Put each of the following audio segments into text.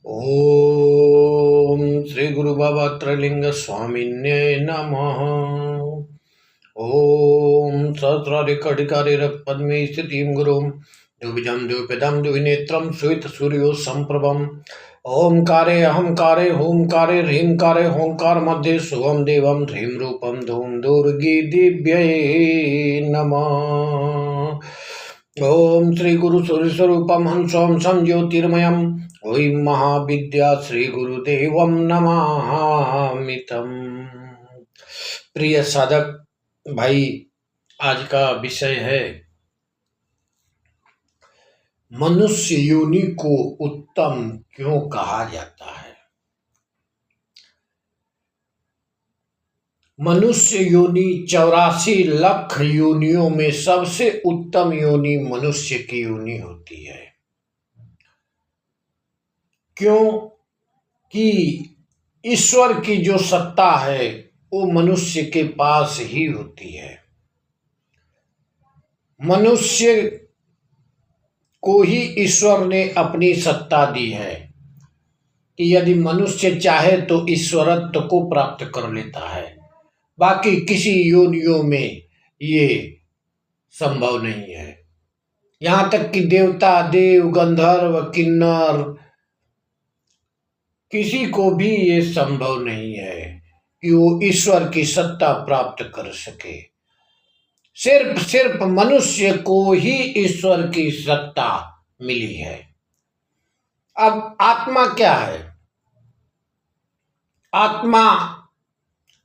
ओम श्री गुरु बाबा त्रलिंग स्वामिन्ये नमः। ओम सहस्राधिकधिकारी पद्मे स्थितिं गुरुं द्विजं द्विपदं द्विनेत्रं श्वेत सूर्यो संप्रभम। ओंकारे अहंकारे होंकारे ह्रींकारे होंकार मध्ये शुभम देवम ह्रीं रूपम धूम दुर्गी दिव्यै नमः। ओम श्री गुरु सूर्य स्वरूपम हंसोम संज्योतिर्मयम् ओम महाविद्या श्री गुरुदेवम नमामितम। प्रिय साधक भाई, आज का विषय है मनुष्य योनि को उत्तम क्यों कहा जाता है। मनुष्य योनि 84 लाख योनियों में सबसे उत्तम योनि मनुष्य की योनि होती है। क्यों कि ईश्वर की जो सत्ता है वो मनुष्य के पास ही होती है। मनुष्य को ही ईश्वर ने अपनी सत्ता दी है कि यदि मनुष्य चाहे तो ईश्वरत्व को प्राप्त कर लेता है। बाकी किसी योनियों में ये संभव नहीं है। यहाँ तक कि देवता, देव, गंधर्व, किन्नर, किसी को भी ये संभव नहीं है कि वो ईश्वर की सत्ता प्राप्त कर सके। सिर्फ मनुष्य को ही ईश्वर की सत्ता मिली है। अब आत्मा क्या है? आत्मा,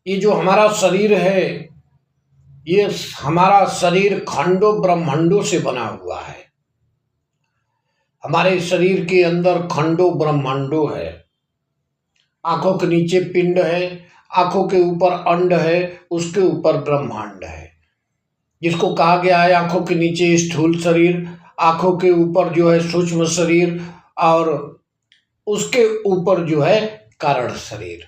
ये जो हमारा शरीर है, ये हमारा शरीर खंडों ब्रह्मांडों से बना हुआ है। हमारे शरीर के अंदर खंडों ब्रह्मांडों है। आंखों के नीचे पिंड है, आंखों के ऊपर अंड है, उसके ऊपर ब्रह्मांड है, जिसको कहा गया है आंखों के नीचे स्थूल शरीर, आंखों के ऊपर जो है सूक्ष्म शरीर, और उसके ऊपर जो है कारण शरीर।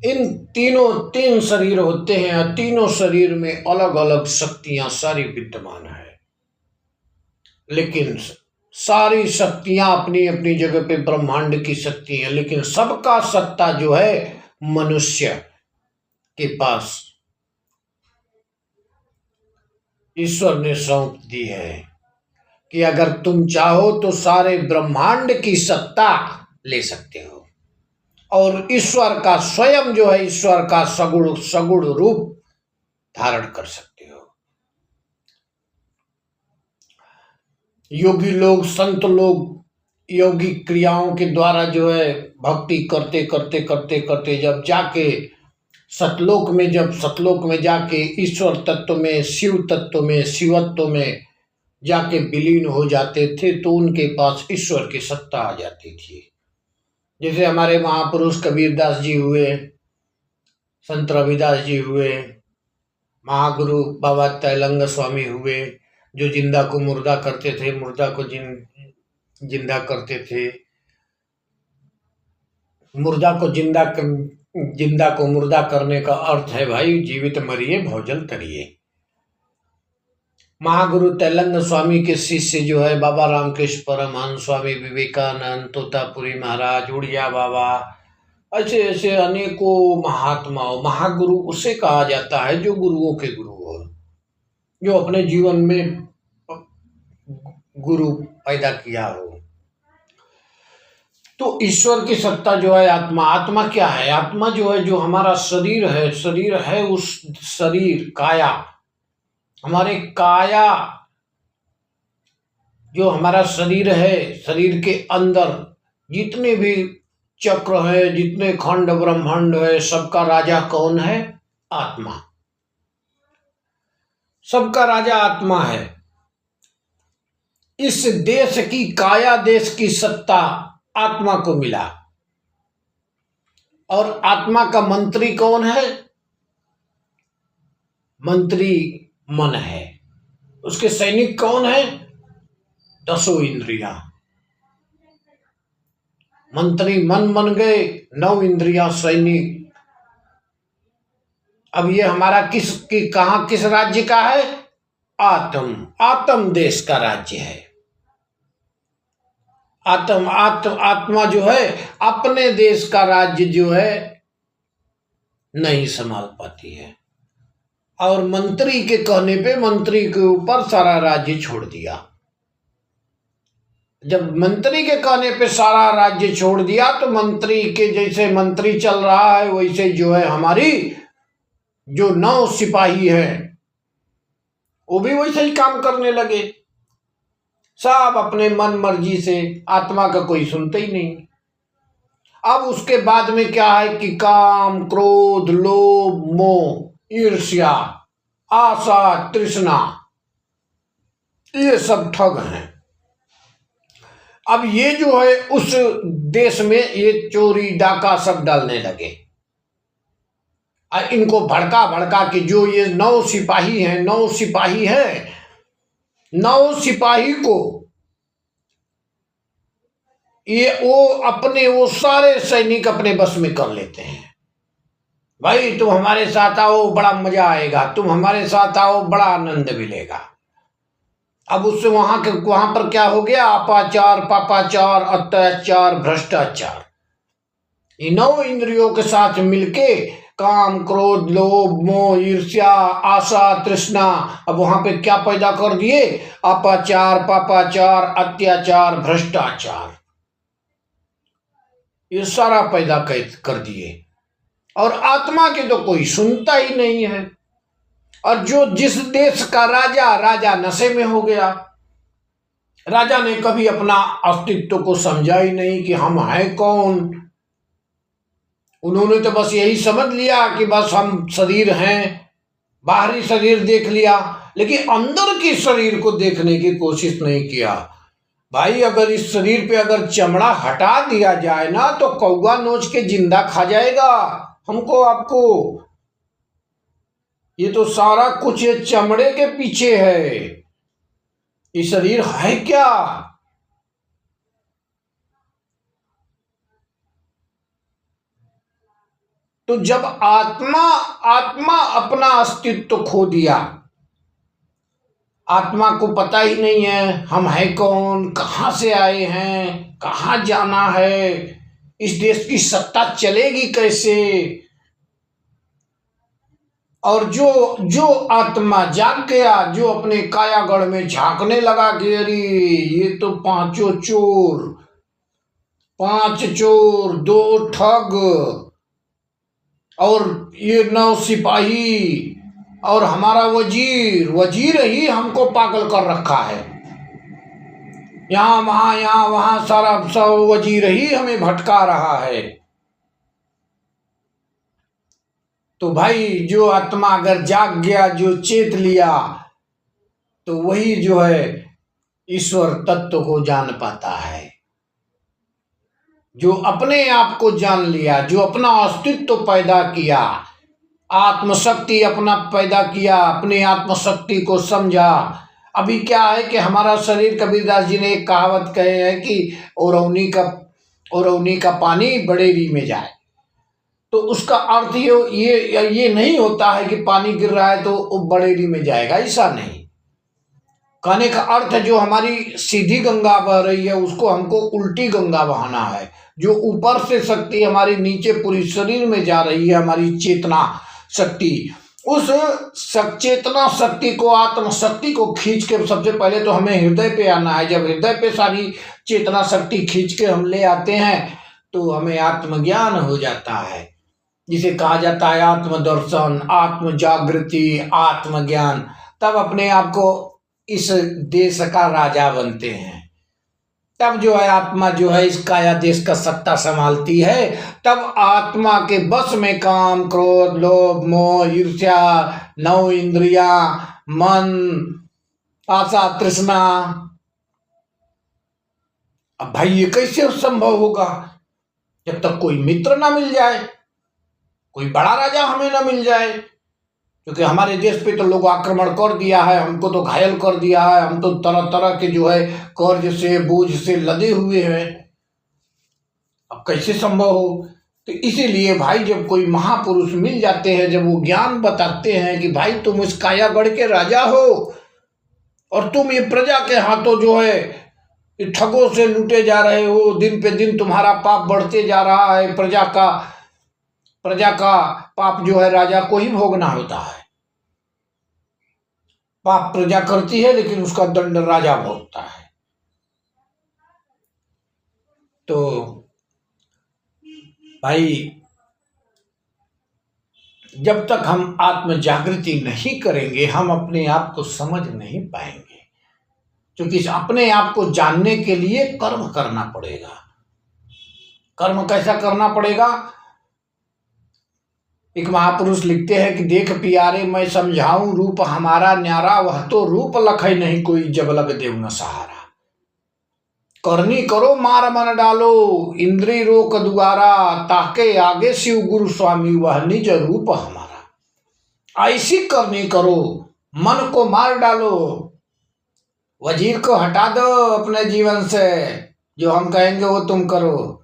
इन तीन शरीर होते हैं और तीनों शरीर में अलग अलग शक्तियां सारी विद्यमान है। लेकिन सारी शक्तियां अपनी अपनी जगह पे ब्रह्मांड की शक्ति है, लेकिन सबका सत्ता जो है मनुष्य के पास ईश्वर ने सौंप दी है कि अगर तुम चाहो तो सारे ब्रह्मांड की सत्ता ले सकते हो। और ईश्वर का स्वयं जो है, ईश्वर का सगुण रूप धारण कर सकते हो। योगी लोग, संत लोग योगी क्रियाओं के द्वारा जो है भक्ति करते करते करते करते जब जाके सतलोक में जाके ईश्वर तत्व में, शिव तत्व में, शिवत्व में जाके विलीन हो जाते थे तो उनके पास ईश्वर की सत्ता आ जाती थी। जैसे हमारे महापुरुष कबीरदास जी हुए, संत रविदास जी हुए, महागुरु बाबा तैलंग स्वामी हुए, जो जिंदा को मुर्दा करते थे, मुर्दा को जिंदा करते थे, जिंदा को मुर्दा करने का अर्थ है भाई जीवित मरिए भोजन करिए। महागुरु तैलंग स्वामी के शिष्य जो है बाबा रामकृष्ण परमहंस, स्वामी विवेकानंद, तोतापुरी महाराज, उड़िया बाबा, ऐसे ऐसे अनेकों महात्माओं, महागुरु उसे कहा जाता है जो गुरुओं के गुरु हो, जो अपने जीवन में गुरु पैदा किया हो। तो ईश्वर की सत्ता जो है आत्मा क्या है? आत्मा जो है, जो हमारा शरीर है, उस शरीर काया, हमारे काया जो हमारा शरीर है, शरीर के अंदर जितने भी चक्र है, जितने खंड ब्रह्मांड है, सबका राजा कौन है? आत्मा। सबका राजा आत्मा है। इस देश की, काया देश की सत्ता आत्मा को मिला। और आत्मा का मंत्री कौन है? मंत्री मन है। उसके सैनिक कौन है? 10 इंद्रियां। मंत्री मन बन गए, 9 इंद्रियां सैनिक। अब ये हमारा किस राज्य का है? आत्म देश का राज्य है। आत्मा जो है अपने देश का राज्य जो है नहीं संभाल पाती है, और मंत्री के कहने पे मंत्री के ऊपर सारा राज्य छोड़ दिया। जब मंत्री के कहने पे सारा राज्य छोड़ दिया तो मंत्री के जैसे मंत्री चल रहा है वैसे जो है हमारी जो 9 सिपाही हैं वो भी वैसे ही काम करने लगे, सब अपने मन मर्जी से, आत्मा का कोई सुनते ही नहीं। अब उसके बाद में क्या है कि काम, क्रोध, लोभ, मोह, ईर्ष्या, आशा, तृष्णा, ये सब ठग हैं। अब ये जो है उस देश में ये चोरी डाका सब डालने लगे। इनको भड़का भड़का के जो ये 9 सिपाही हैं, 9 सिपाही हैं, 9 सिपाही को वो सारे सैनिक अपने बस में कर लेते हैं। भाई तुम हमारे साथ आओ, बड़ा मजा आएगा, तुम हमारे साथ आओ, बड़ा आनंद मिलेगा। अब उससे वहां पर क्या हो गया? अपाचार, पापाचार, अत्याचार, भ्रष्टाचार, ये 9 इंद्रियों के साथ मिलके काम, क्रोध, लोभ, मोह, ईर्ष्या, आशा, तृष्णा, अब वहां पे क्या पैदा कर दिए? अपाचार, पापाचार, अत्याचार, भ्रष्टाचार, ये सारा पैदा कर दिए। और आत्मा के तो कोई सुनता ही नहीं है। और जो जिस देश का राजा नशे में हो गया, राजा ने कभी अपना अस्तित्व को समझा ही नहीं कि हम हैं कौन। उन्होंने तो बस यही समझ लिया कि बस हम शरीर हैं, बाहरी शरीर देख लिया, लेकिन अंदर की शरीर को देखने की कोशिश नहीं किया। भाई अगर इस शरीर पे अगर चमड़ा हटा दिया जाए ना तो कौवा नोच के जिंदा खा जाएगा हमको, आपको। ये तो सारा कुछ ये चमड़े के पीछे है, ये शरीर है क्या? तो जब आत्मा अपना अस्तित्व खो दिया, आत्मा को पता ही नहीं है हम हैं कौन, कहां से आए हैं, कहां जाना है, इस देश की सत्ता चलेगी कैसे। और जो आत्मा जाग गया, जो अपने कायागढ़ में झांकने लगा कि अरे ये तो 5 चोर, 2 ठग और ये 9 सिपाही और हमारा वजीर ही हमको पागल कर रखा है। यहाँ वहां सारा सब वजीर ही हमें भटका रहा है। तो भाई जो आत्मा अगर जाग गया, जो चेत लिया, तो वही जो है ईश्वर तत्व को जान पाता है। जो अपने आप को जान लिया, जो अपना अस्तित्व पैदा किया, आत्मशक्ति अपना पैदा किया, अपनी आत्मशक्ति को समझा। अभी क्या है कि हमारा शरीर, कबीरदास जी ने एक कहावत कहे है कि औरौनी का पानी बड़ेरी में जाए। तो उसका अर्थ ये नहीं होता है कि पानी गिर रहा है तो बड़ेरी में जाएगा, ऐसा नहीं। कहने का अर्थ है जो हमारी सीधी गंगा बह रही है उसको हमको उल्टी गंगा बहाना है। जो ऊपर से शक्ति हमारी नीचे पूरी शरीर में जा रही है, हमारी चेतना शक्ति, उस चेतना शक्ति को, आत्म शक्ति को खींच के सबसे पहले तो हमें हृदय पे आना है। जब हृदय पे सारी चेतना शक्ति खींच के हम ले आते हैं तो हमें आत्मज्ञान हो जाता है, जिसे कहा जाता है आत्मदर्शन, आत्म जागृति, आत्मज्ञान। तब अपने आप को इस देश का राजा बनते हैं। तब जो है आत्मा जो है इस काया देश का सत्ता संभालती है। तब आत्मा के बस में काम, क्रोध, लोभ, मोह, ईर्ष्या, 9 इंद्रिया, मन, आशा, तृष्णा। अब भाई ये कैसे संभव होगा? जब तक कोई मित्र ना मिल जाए, कोई बड़ा राजा हमें ना मिल जाए। क्योंकि हमारे देश पे तो लोग आक्रमण कर दिया है, हमको तो घायल कर दिया है, हम तो तरह तरह के जो है कर्ज से, बोझ से लदे हुए हैं। अब कैसे संभव हो? तो इसीलिए भाई जब कोई महापुरुष मिल जाते हैं, जब वो ज्ञान बताते हैं कि भाई तुम इस कायागढ़ के राजा हो और तुम ये प्रजा के हाथों जो है ठगों से लूटे जा रहे हो, दिन पे दिन तुम्हारा पाप बढ़ते जा रहा है। प्रजा का पाप जो है राजा को ही भोगना होता है। पाप प्रजा करती है लेकिन उसका दंड राजा भोगता है। तो भाई जब तक हम आत्म जागृति नहीं करेंगे हम अपने आप को समझ नहीं पाएंगे, क्योंकि अपने आप को जानने के लिए कर्म करना पड़ेगा। कर्म कैसा करना पड़ेगा? एक महापुरुष लिखते हैं कि देख प्यारे मैं समझाऊं रूप हमारा न्यारा, वह तो रूप लखै नहीं कोई जब लग देव न सहारा। करनी करो मार मन डालो, इंद्री रोक दुआरा, ताके आगे शिव गुरु स्वामी वह निज रूप हमारा। ऐसी करनी करो, मन को मार डालो, वजीर को हटा दो अपने जीवन से, जो हम कहेंगे वो तुम करो।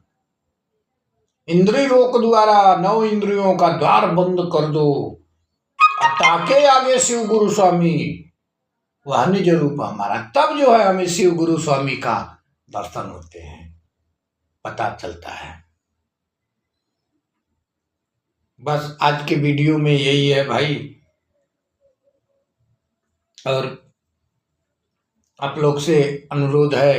इंद्री रोक द्वारा, 9 इंद्रियों का द्वार बंद कर दो, ताके आगे शिव गुरु स्वामी वह निज रूप हमारा। तब जो है हमें शिव गुरु स्वामी का दर्शन होते हैं, पता चलता है। बस आज के वीडियो में यही है भाई, और आप लोग से अनुरोध है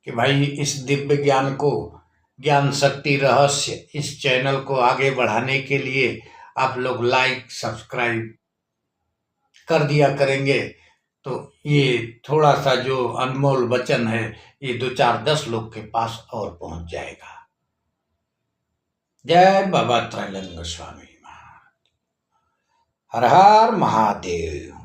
कि भाई इस दिव्य ज्ञान को, ज्ञान शक्ति रहस्य इस चैनल को आगे बढ़ाने के लिए आप लोग लाइक सब्सक्राइब कर दिया करेंगे तो ये थोड़ा सा जो अनमोल वचन है ये 2-4-10 लोग के पास और पहुंच जाएगा। जय बाबा त्रैलंग स्वामी महाराज। हर हर महादेव।